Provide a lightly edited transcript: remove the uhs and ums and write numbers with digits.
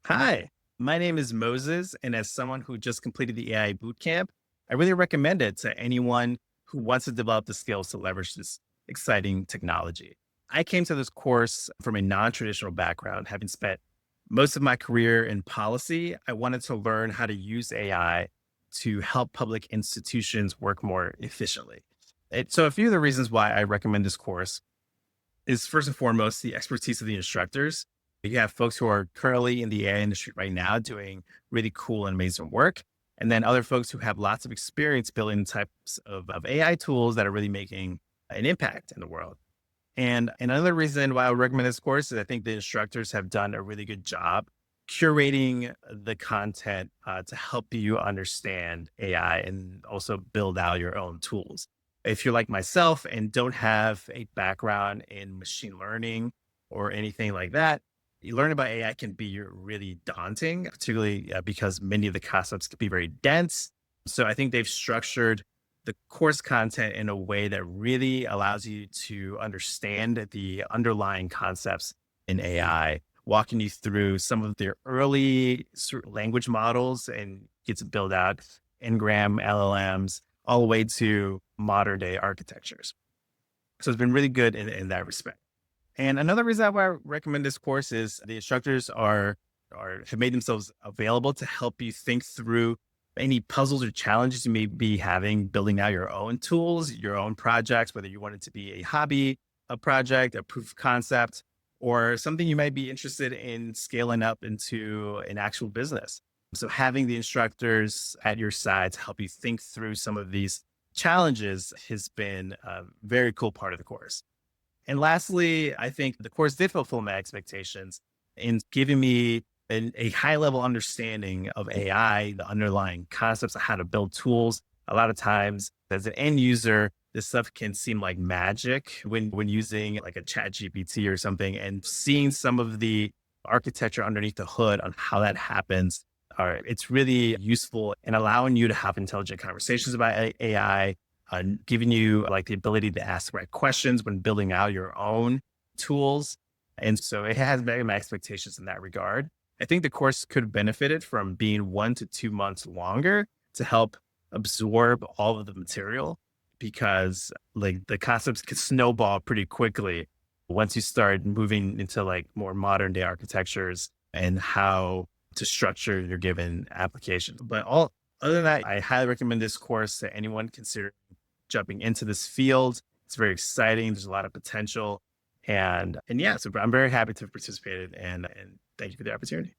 Hi, my name is Moses, and as someone who just completed the AI Bootcamp, I really recommend it to anyone who wants to develop the skills to leverage this exciting technology. I came to this course from a non traditional background, having spent most of my career in policy. I wanted to learn how to use AI to help public institutions work more efficiently. So, a few of the reasons why I recommend this course is first and foremost the expertise of the instructors. You have folks who are currently in the AI industry right now doing really cool and amazing work. And then other folks who have lots of experience building types of AI tools that are really making an impact in the world. And another reason why I would recommend this course is I think the instructors have done a really good job curating the content to help you understand AI and also build out your own tools. If you're like myself and don't have a background in machine learning or anything like that, you learn about AI can be really daunting, particularly because many of the concepts can be very dense. So I think they've structured the course content in a way that really allows you to understand the underlying concepts in AI, walking you through some of their early sort of language models and get to build out Ngram, LLMs, all the way to modern day architectures. So it's been really good in that respect. And another reason why I recommend this course is the instructors are have made themselves available to help you think through any puzzles or challenges you may be having building out your own tools, your own projects, whether you want it to be a hobby, a project, a proof of concept, or something you might be interested in scaling up into an actual business. So having the instructors at your side to help you think through some of these challenges has been a very cool part of the course. And lastly, I think the course did fulfill my expectations in giving me a high level understanding of AI, the underlying concepts of how to build tools. A lot of times, as an end user, this stuff can seem like magic when using like a chat GPT or something, and seeing some of the architecture underneath the hood on how that happens. It's really useful in allowing you to have intelligent conversations about AI, giving you like the ability to ask the right questions when building out your own tools. And so it has met my expectations in that regard. I think the course could have benefited from being 1 to 2 months longer to help absorb all of the material because like the concepts can snowball pretty quickly once you start moving into like more modern day architectures and how to structure your given application. But all other than that, I highly recommend this course to anyone considering jumping into this field. It's very exciting. There's a lot of potential. And yeah, so I'm very happy to have participated and thank you for the opportunity.